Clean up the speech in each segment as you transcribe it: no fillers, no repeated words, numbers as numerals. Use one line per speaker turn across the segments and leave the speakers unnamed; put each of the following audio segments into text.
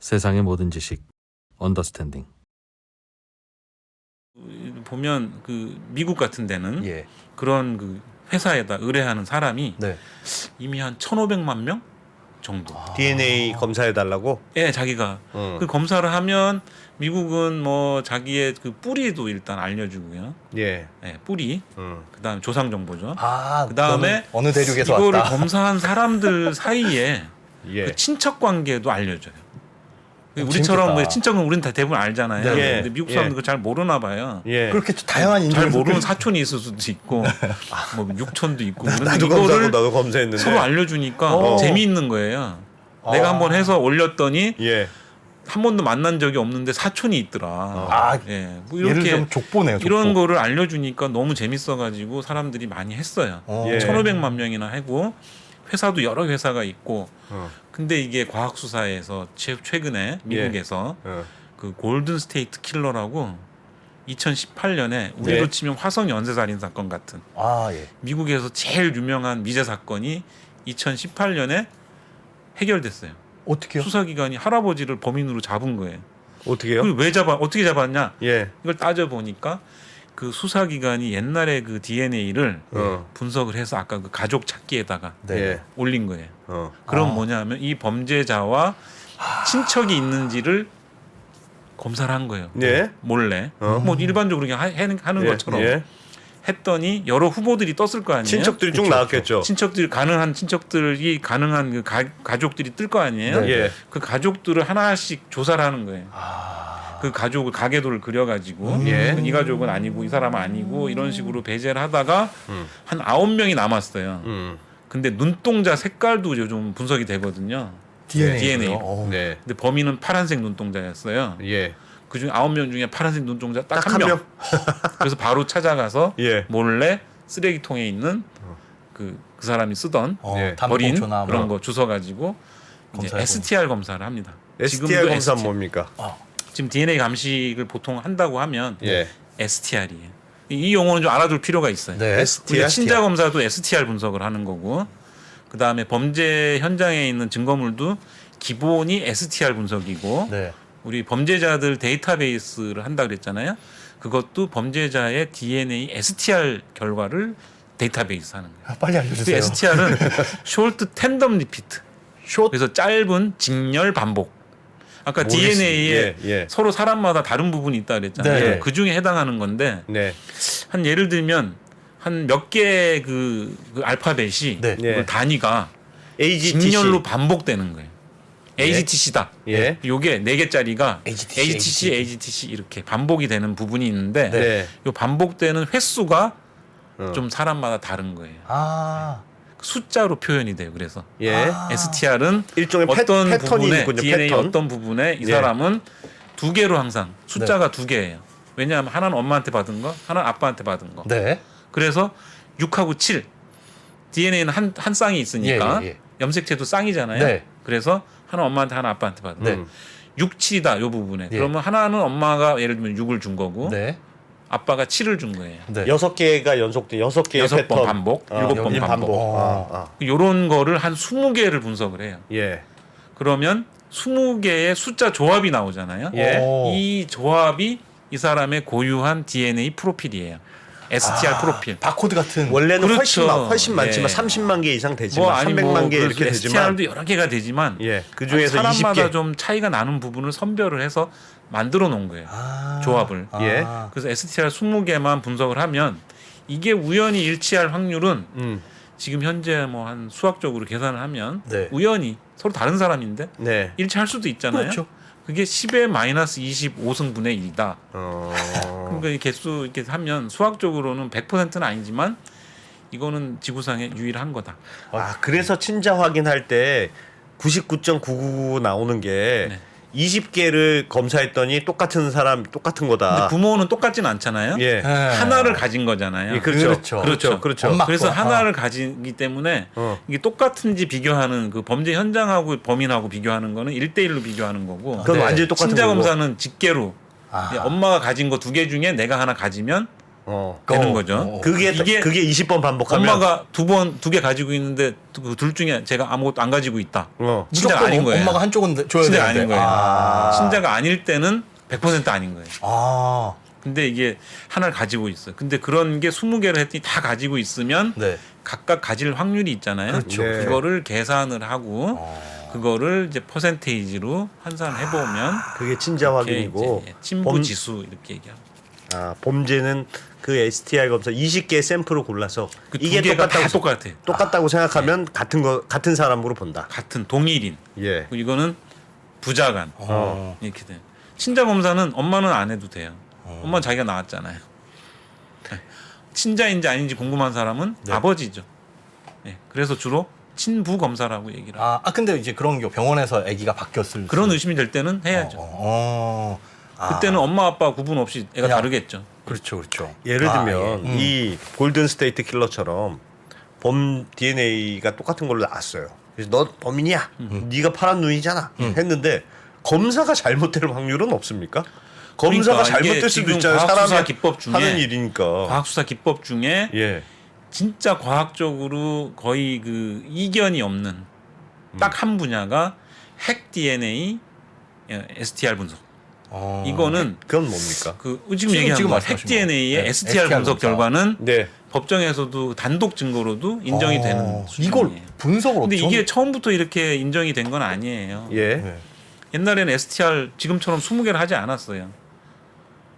세상의 모든 지식 언더스탠딩.
보면 그 미국 같은 데는
예.
그런 그 회사에다 의뢰하는 사람이
네.
이미 한 1,500만 명 정도.
DNA 검사해 달라고.
예, 자기가 그 검사를 하면 미국은 뭐 자기의 그 뿌리도 일단 알려주고요.
예.
예, 뿌리. 그다음 조상 정보죠.
아,
그다음에
너는 어느 대륙에서
이거를
왔다.
검사한 사람들 사이에
예.
그 친척 관계도 알려줘요. 우리처럼
재밌겠다.
뭐 친척은 우리는 다 대부분 알잖아요.
네.
근데 미국 사람들 그거 잘 모르나 봐요.
예.
그렇게 다양한
잘
인종을
모르는 사촌이 있을 수도 있고 뭐 육촌도 있고 그런데
나도 검사하고
이거를
나도 검사했는데.
서로 알려주니까
어.
재미있는 거예요. 내가 한번 해서 올렸더니
예.
한 번도 만난 적이 없는데 사촌이 있더라.
아,
예, 뭐
예를
이렇게
들면 족보네요. 족보.
이런 거를 알려주니까 너무 재밌어가지고 사람들이 많이 했어요.
예.
1,500만 명이나 하고 회사도 여러 회사가 있고.
어.
근데 이게 과학 수사에서 최근에 미국에서 그 골든 스테이트 킬러라고 2018년에 우리로
네.
치면 화성 연쇄 살인 사건 같은
아, 예.
미국에서 제일 유명한 미제 사건이 2018년에 해결됐어요.
어떻게요?
수사기관이 할아버지를 범인으로 잡은 거예요.
어떻게요?
그걸 왜 잡아? 어떻게 잡았냐?
예.
이걸 따져 보니까 그 수사기관이 옛날에 그 DNA를 분석을 해서 아까 그 가족 찾기에다가
네.
예.
올린 거예요.
어.
그럼
아.
뭐냐면 이 범죄자와 친척이 있는지를 검사를 한 거예요.
예.
몰래.
어.
뭐 일반적으로 그냥 하는
예.
것처럼
예.
했더니 여러 후보들이 떴을 거 아니에요.
친척들이 쭉 나왔겠죠.
친척들이 가능한 그 가족들이 뜰 거 아니에요.
네.
예.
그 가족들을 하나씩 조사를 하는 거예요. 그 가족을 가계도를 그려가지고
예.
이 가족은 아니고 이 사람은 아니고 이런 식으로 배제를 하다가 한 9명이 남았어요. 근데 눈동자 색깔도 요즘 분석이 되거든요. DNA 로.
어.
네.
근데 범인은 파란색 눈동자였어요.
예.
그중에 9명 중에 파란색 눈동자 딱
딱
한
한
명.
명.
그래서 바로 찾아가서
예.
몰래 쓰레기통에 있는 그 사람이 쓰던
예.
버린
담배꽁초나 뭐.
그런 거 주워 가지고 이제
검사해보고.
STR 검사를 합니다.
STR 검사는
STR.
뭡니까?
지금 DNA 감식을 보통 한다고 하면
예.
STR이에요. 이 용어는 좀 알아둘 필요가 있어요.
네.
우리가 친자 검사도 STR 분석을 하는 거고, 그 다음에 범죄 현장에 있는 증거물도 기본이 STR 분석이고,
네.
우리 범죄자들 데이터베이스를 한다 그랬잖아요. 그것도 범죄자의 DNA STR 결과를 데이터베이스 하는 거예요.
아, 빨리
그
알려주세요.
STR은 Short Tandem Repeat.
숏.
그래서 짧은 직렬 반복. 아까
모르겠습니다.
DNA에
예, 예.
서로 사람마다 다른 부분이 있다 그랬잖아요.
네.
그 중에 해당하는 건데
네.
한 예를 들면 한 몇 개의 그 알파벳이
네.
예.
그 단위가
AGTC.
직렬로 반복되는 거예요. AGTC다.
예.
요게 4개짜리가
AGTC,
AGTC 이렇게 반복이 되는 부분이 있는데
네.
요 반복되는 횟수가
어.
좀 사람마다 다른 거예요.
아.
숫자로 표현이 돼요. 그래서
예.
아.
STR은
일종의
어떤
패턴이
부분에
있군요.
DNA
패턴.
어떤 부분에 이
예.
사람은 2개로 항상 숫자가 2개예요. 왜냐하면 하나는 엄마한테 받은 거, 하나는 아빠한테 받은 거.
네.
그래서 6하고 7 DNA는 한 쌍이 있으니까
예, 예, 예.
염색체도 쌍이잖아요.
네.
그래서 하나 엄마한테 하나 아빠한테 받은 거.
네.
6, 7이다 요 부분에.
예.
그러면 하나는 엄마가 예를 들면 6을 준 거고
네.
아빠가 7을 준 거예요.
네.
6개가 연속돼. 6개의
6번
패턴.
반복,
아,
7번
여기
반복.
아.
요런 거를 한 20개를 분석을 해요.
예.
그러면 20개의 숫자 조합이 나오잖아요.
예.
오.
이 조합이 이 사람의 고유한 DNA 프로필이에요. STR 프로필.
바코드 같은.
원래는
그렇죠.
훨씬 많지만
예.
30만 개 이상 되지만
뭐 아니
300만 개
뭐
이렇게 되지만
STR도 여러 개가 되지만
예. 그 중에서
사람마다
20개.
좀 차이가 나는 부분을 선별을 해서 만들어 놓은 거예요.
아.
조합을.
예.
아.
그래서 STR 20개만 분석을 하면 이게 우연히 일치할 확률은 지금 현재 뭐 한 수학적으로 계산을 하면
네.
우연히 서로 다른 사람인데
네.
일치할 수도 있잖아요.
그렇죠.
그게 10의 마이너스 25승분의 1이다. 그러니까 이 개수 이렇게 하면 수학적으로는 100%는 아니지만 이거는 지구상에 유일한 거다.
아, 그래서 친자 확인할 때 99.999 나오는 게
네.
20개를 검사했더니 똑같은 사람 똑같은
근데
거다.
부모는 똑같진 않잖아요.
예.
네.
하나를 가진 거잖아요.
예, 그렇죠.
그렇죠.
그렇죠. 그렇죠.
엄마
그래서
거.
하나를 가지기 때문에
어.
이게 똑같은지 비교하는 그 범죄 현장하고 범인하고 비교하는 거는 1대1로 비교하는 거고
그건
네.
완전히 똑같은
친자
거고.
검사는 직계로
아.
엄마가 가진 거 2개 중에 내가 하나 가지면 되는 거죠.
그게
이게
20번 반복하면
엄마가 두 개 가지고 있는데 그 둘 중에 제가 아무것도 안 가지고 있다. 친자가
무조건
아닌 거예요.
엄마가 한쪽은 줘야 되는데.
친자가 아닌 거예요.
아.
친자가 아닐 때는 100% 아닌 거예요.
아.
근데 이게 하나를 가지고 있어요. 근데 그런 게 20개를 했더니 다 가지고 있으면
네.
각각 가질 확률이 있잖아요.
그렇죠.
네.
그거를 계산을 하고 그거를 이제 퍼센테이지로 환산해 보면
그게 친자 확인이고
친부 지수 이렇게 얘기하고
범죄는 그 STR 검사 20개 샘플을 골라서
그
이게
두 개가 다
똑같다고
똑같아.
생각하면 같은 사람으로 본다.
같은 동일인.
예.
그리고 이거는 부자간 이렇게 돼. 친자 검사는 엄마는 안 해도 돼요. 엄마는 자기가 낳았잖아요. 친자인지 아닌지 궁금한 사람은
네.
아버지죠. 네. 그래서 주로 친부 검사라고 얘기를 하고
근데 이제 그런 게 병원에서 아기가 바뀌었을
그런
수-
의심이 될 때는 해야죠. 그때는 엄마 아빠 구분 없이 애가
그냥-
다르겠죠.
그렇죠, 그렇죠.
예를 들면
예.
이 골든 스테이트 킬러처럼 범 DNA가 똑같은 걸로 나왔어요. 그래서 너 범인이야. 네가 파란 눈이잖아. 했는데 검사가 잘못될 확률은 없습니까? 검사가
그러니까 이게
잘못될 수도
지금
있잖아요.
과학수사
사람이
기법 중에
하는 일이니까.
과학수사 기법 중에
예.
진짜 과학적으로 거의 그 이견이 없는 딱 한 분야가 핵 DNA STR 분석. 이거는
그건 뭡니까?
그 지금 얘기한
지금
거 핵
말씀하신
DNA의
거.
STR
STR
분석
검사.
결과는
네.
법정에서도 단독 증거로도 인정이 되는 수준이에요.
이걸 분석을
근데
어쩌-
이게 처음부터 이렇게 인정이 된 건 아니에요.
예.
네.
옛날에는 STR 지금처럼 20개를 하지 않았어요.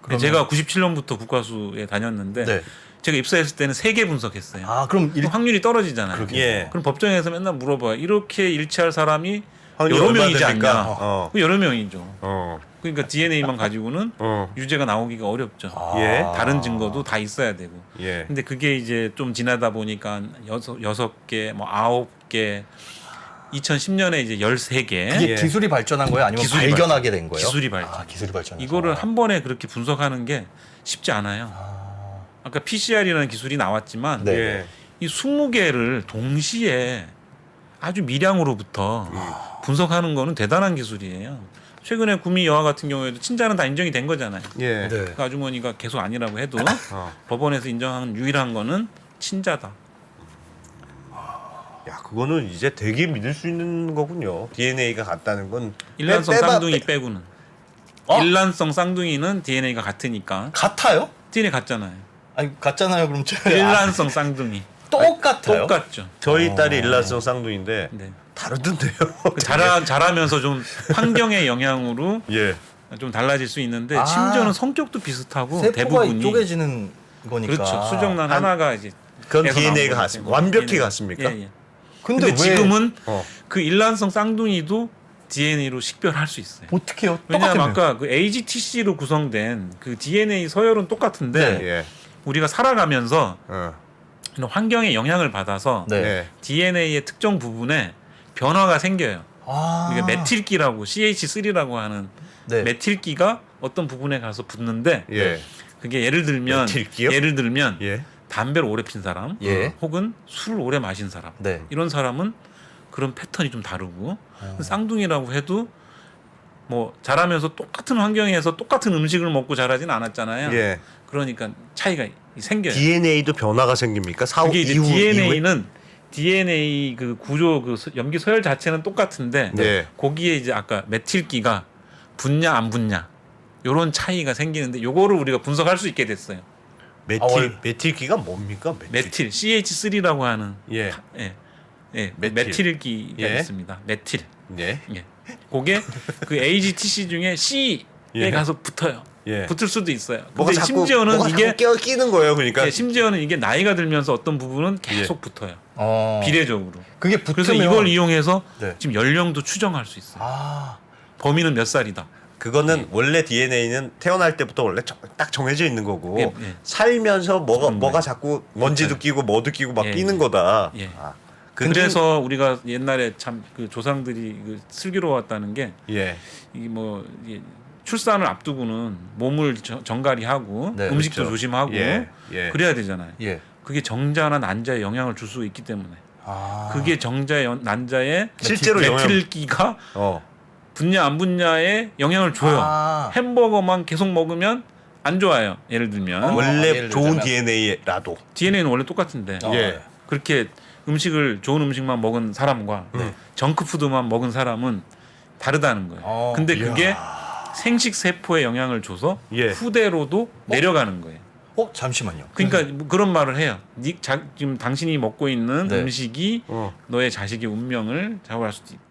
그러면-
제가 97년부터 국가수에 다녔는데
네.
제가 입사했을 때는 3개 분석했어요.
그럼
그럼 확률이 떨어지잖아요.
예.
그럼 법정에서 맨날 물어봐요. 이렇게 일치할 사람이
확률이
여러
얼마
명이지
됩니까?
않냐? 그 여러 명이죠.
어.
그러니까 DNA만 가지고는 유죄가 나오기가 어렵죠.
예.
다른 증거도 다 있어야 되고.
예.
근데 그게 이제 좀 지나다 보니까 6개, 뭐 9개, 2010년에 이제 13개.
그게
예.
기술이 발전한 거예요? 아니면
기술이
발견하게 된 거예요?
기술이 발전.
기술이 발전.
이거를 한 번에 그렇게 분석하는 게 쉽지 않아요. 아까 PCR이라는 기술이 나왔지만
네.
예.
이 20개를 동시에 아주 미량으로부터 분석하는 거는 대단한 기술이에요. 최근에 구미 여아 같은 경우에도 친자는 다 인정이 된 거잖아요.
예.
네.
그 아주머니가 계속 아니라고 해도
어.
법원에서 인정한 유일한 거는 친자다.
야, 그거는 이제 되게 믿을 수 있는 거군요. DNA가 같다는 건
일란성
빼- 빼봐-
쌍둥이 빼고는. 일란성 쌍둥이는 DNA가 같으니까.
같아요?
DNA 같잖아요.
아니 같잖아요. 그럼
일란성 쌍둥이.
똑같아요?
똑같죠.
저희 딸이 일란성 쌍둥이인데
네.
다르던데요.
그 자라면서 좀 환경의 영향으로
예.
좀 달라질 수 있는데
아.
심지어는 성격도 비슷하고
세포가
대부분이
쪼개지는 거니까.
그렇죠. 수정란 하나가 이제
그건
계속
DNA가
나온
같습니다.
거기
완벽히
때문에.
같습니까?
예, 예.
근데,
근데
왜
지금은
어.
그 일란성 쌍둥이도 DNA로 식별할 수 있어요.
어떻게 해요?
왜냐하면
똑같겠네요.
아까 그 AGTC로 구성된 그 DNA 서열은 똑같은데
예.
우리가 살아가면서
어.
이런 환경의 영향을 받아서
네.
네.
DNA의 특정 부분에 변화가 생겨요.
아.
우리가 메틸기라고 CH3라고 하는
네.
메틸기가 어떤 부분에 가서 붙는데
예.
그게 예를 들면
메틸기요?
예. 담배를 오래 핀 사람
예.
혹은 술을 오래 마신 사람
네.
이런 사람은 그런 패턴이 좀 다르고 쌍둥이라고 해도 뭐 자라면서 똑같은 환경에서 똑같은 음식을 먹고 자라진 않았잖아요.
예.
그러니까 차이가 생겨요.
DNA도 변화가 생깁니까? 사후
그게 이제
이후
DNA는 DNA 그 구조 그 염기 서열 자체는 똑같은데
네.
거기에 이제 아까 메틸기가 붙냐 안 붙냐 요런 차이가 생기는데 요거를 우리가 분석할 수 있게 됐어요.
메틸기가 뭡니까?
메틸 CH3라고 하는
예. 메틸.
메틸기가
예.
있습니다. 메틸.
예.
예. 그게 그 AGTC 중에 C에
예.
가서 붙어요.
예.
붙을 수도 있어요.
뭐가
근데
자꾸
심지어는
뭐가
이게
자꾸 끼는 거예요. 그러니까
예, 심지어는 이게 나이가 들면서 어떤 부분은 계속 붙어요. 비례적으로.
그게 붙으면
그래서 이걸 이용해서
네.
지금 연령도 추정할 수 있어요.
아.
범인은 몇 살이다.
그거는 원래 DNA는 태어날 때부터 원래 딱 정해져 있는 거고
예, 예.
살면서
그런
뭐가
거예요.
자꾸 먼지도 끼고 뭐도 끼고 막
예,
끼는
예.
거다.
예.
아,
그래서 우리가 옛날에 참 그 조상들이 그 슬기로웠다는 게
예.
이게 뭐 이게 출산을 앞두고는 몸을 정갈이하고
네,
음식도
그렇죠.
조심하고
예, 예.
그래야 되잖아요.
예.
그게 정자나 난자에 영향을 줄 수 있기 때문에
아.
그게 정자 난자에
실제로
메틸기가
어.
붙냐 안 붙냐에 영향을 줘요.
아.
햄버거만 계속 먹으면 안 좋아요. 예를 들면
원래
예를
좋은
들자면-
DNA라도
DNA는 원래 똑같은데
예.
그렇게 좋은 음식만 먹은 사람과 정크푸드만 먹은 사람은 다르다는 거예요. 근데 그게 생식 세포에 영향을 줘서
예.
후대로도 내려가는 거예요.
잠시만요.
그러니까 뭐 그런 말을 해요. 지금 당신이 먹고 있는
네.
음식이 너의 자식의 운명을 좌우할 수도 있다.